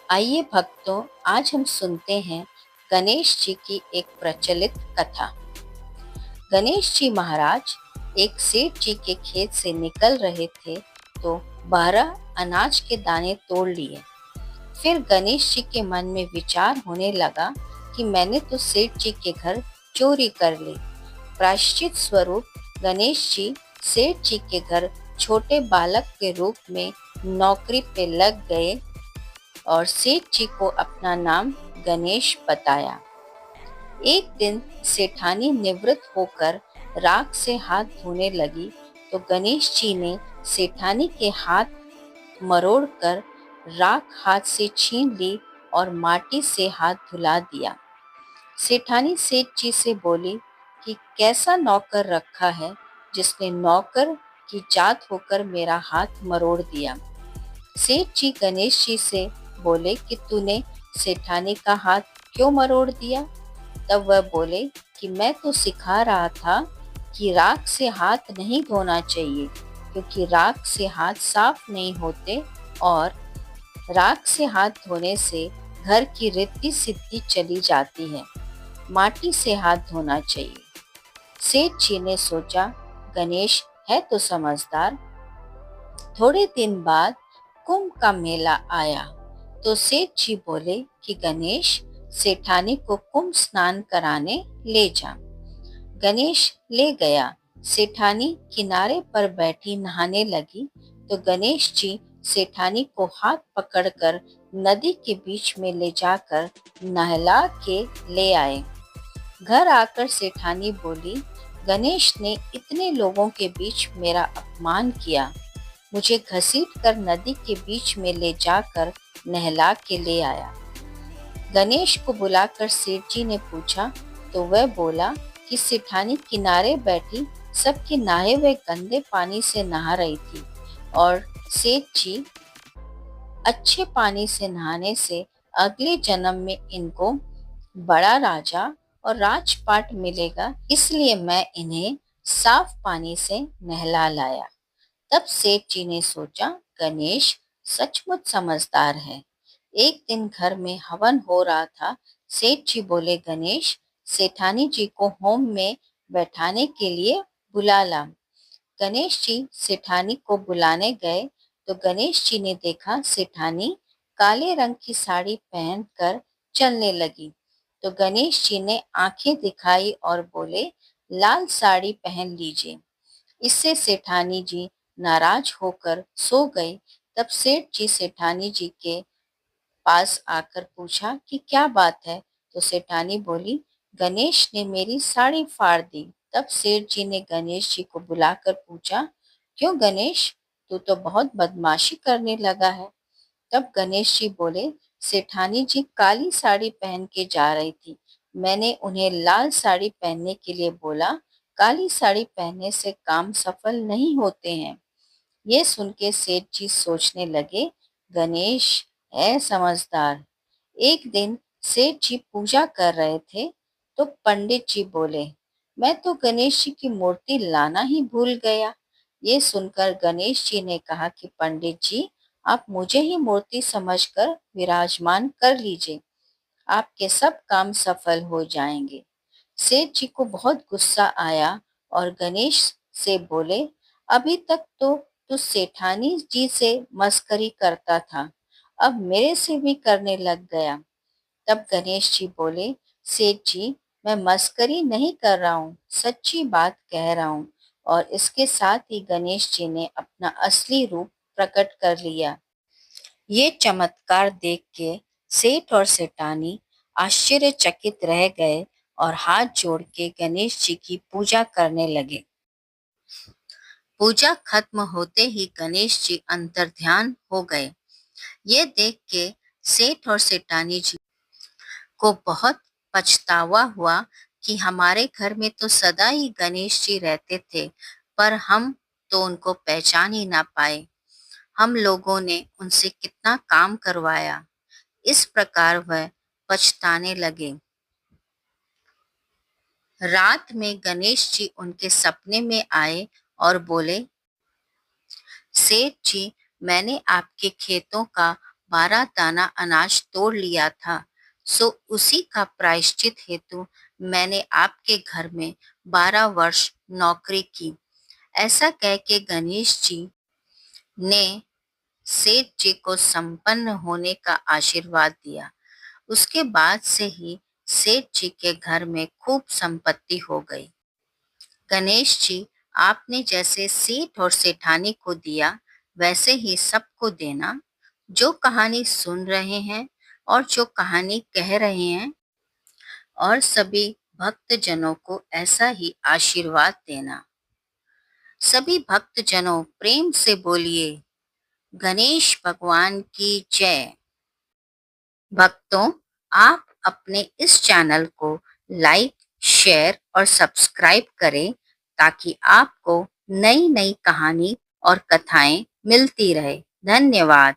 आइए भक्तों, आज हम सुनते हैं गणेश जी की एक प्रचलित कथा। गणेश जी महाराज एक सेठ जी के खेत से निकल रहे थे तो 12 अनाज के दाने तोड़ लिए। फिर गणेश जी के मन में विचार होने लगा कि मैंने तो सेठ जी के घर चोरी कर ली। प्रायश्चित स्वरूप गणेश जी सेठ जी के घर छोटे बालक के रूप में नौकरी पे लग गए और सेठ जी को अपना नाम गणेश बताया। एक दिन सेठानी निवृत्त होकर राख से हाथ धोने लगी तो गणेश जी ने सेठानी के हाथ मरोड़कर राख हाथ से छीन ली और माटी से हाथ धुला दिया। सेठानी सेठ जी से बोली कि कैसा नौकर रखा है जिसने नौकर की जात होकर मेरा हाथ मरोड़ दिया। सेठ जी गणेश जी से बोले कि तूने सेठानी का हाथ क्यों मरोड़ दिया। तब वह बोले कि मैं तो सिखा रहा था कि राख से हाथ नहीं धोना चाहिए, क्योंकि राख से हाथ साफ नहीं होते और राख से हाथ धोने से घर की रिद्धि सिद्धि चली जाती है। माटी से हाथ धोना चाहिए। सेठ जी ने सोचा, गणेश है तो समझदार। थोड़े दिन बाद कुंभ का मेला आया तो सेठ जी बोले कि गणेश, सेठानी को कुंभ स्नान कराने ले जा। गणेश ले गया। सेठानी किनारे पर बैठी नहाने लगी तो गणेश जी सेठानी को हाथ पकड़कर नदी के बीच में ले जाकर नहला के ले आए। घर आकर सेठानी बोली, गणेश ने इतने लोगों के बीच मेरा अपमान किया, मुझे घसीट कर नदी के बीच में ले जाकर नहला के ले आया। गणेश को बुलाकर सेठ जी ने पूछा तो वह बोला कि सेठानी किनारे बैठी सबके नहाए हुए गंदे पानी से नहा रही थी और सेठ जी अच्छे पानी से नहाने से अगले जन्म में इनको बड़ा राजा और राजपाट मिलेगा, इसलिए मैं इन्हें साफ पानी से नहला लाया। तब सेठ जी ने सोचा, गणेश सचमुच समझदार है। एक दिन घर में हवन हो रहा था। सेठ जी बोले, गणेश, सेठानी जी को होम में बैठाने के लिए बुला ला। गणेश जी सेठानी को बुलाने गए तो गणेश जी ने देखा सेठानी काले रंग की साड़ी पहनकर चलने लगी। तो गणेश जी ने आंखें दिखाई और बोले, लाल साड़ी पहन लीजिए। इससे सेठानी जी नाराज होकर सो गई। तब सेठ जी सेठानी जी के पास आकर पूछा कि क्या बात है। तो सेठानी बोली, गणेश ने मेरी साड़ी फाड़ दी। तब सेठ जी ने गणेश जी को बुलाकर पूछा, क्यों गणेश, तू तो बहुत बदमाशी करने लगा है। तब गणेश जी बोले, सेठानी जी काली साड़ी पहन के जा रही थी, मैंने उन्हें लाल साड़ी पहनने के लिए बोला। काली साड़ी पहनने से काम सफल नहीं होते हैं। ये सुन के सेठ जी सोचने लगे, गणेश है समझदार। एक दिन सेठ जी पूजा कर रहे थे तो पंडित जी बोले, मैं तो गणेश जी की मूर्ति लाना ही भूल गया। ये सुनकर गणेश जी ने कहा कि पंडित जी, आप मुझे ही मूर्ति समझकर विराजमान कर लीजिए, आपके सब काम सफल हो जाएंगे। सेठ जी को बहुत गुस्सा आया और गणेश से बोले, अभी तक तो तू सेठानी जी से मस्करी करता था, अब मेरे से भी करने लग गया। तब गणेश जी बोले, सेठ जी, मैं मस्करी नहीं कर रहा हूँ, सच्ची बात कह रहा हूँ। और इसके साथ ही गणेश जी ने अपना असली रूप प्रकट कर लिया। ये चमत्कार देख के सेठ और सेठानी आश्चर्यचकित रह गए और हाथ जोड़ के गणेश जी की पूजा करने लगे। पूजा खत्म होते ही गणेश जी अंतर्ध्यान हो गए। ये देख के सेठ और सेठानी जी को बहुत पछतावा हुआ कि हमारे घर में तो सदा ही गणेश जी रहते थे, पर हम तो उनको पहचान ही ना पाए। हम लोगों ने उनसे कितना काम करवाया। इस प्रकार वह पछताने लगे। रात में गणेश जी उनके सपने में आए और बोले, सेठ जी, मैंने आपके खेतों का 12 दाना अनाज तोड़ लिया था, सो उसी का प्रायश्चित हेतु मैंने आपके घर में 12 वर्ष नौकरी की। ऐसा कह के गणेश जी ने सेठ जी को संपन्न होने का आशीर्वाद दिया। उसके बाद से ही सेठ जी के घर में खूब संपत्ति हो गई। गणेश जी, आपने जैसे सेठ और सेठानी को दिया, वैसे ही सबको देना। जो कहानी सुन रहे हैं और जो कहानी कह रहे हैं, और सभी भक्तजनों को ऐसा ही आशीर्वाद देना। सभी भक्तजनों प्रेम से बोलिए, गणेश भगवान की जय। भक्तों, आप अपने इस चैनल को लाइक, शेयर और सब्सक्राइब करें ताकि आपको नई नई कहानी और कथाएं मिलती रहे। धन्यवाद।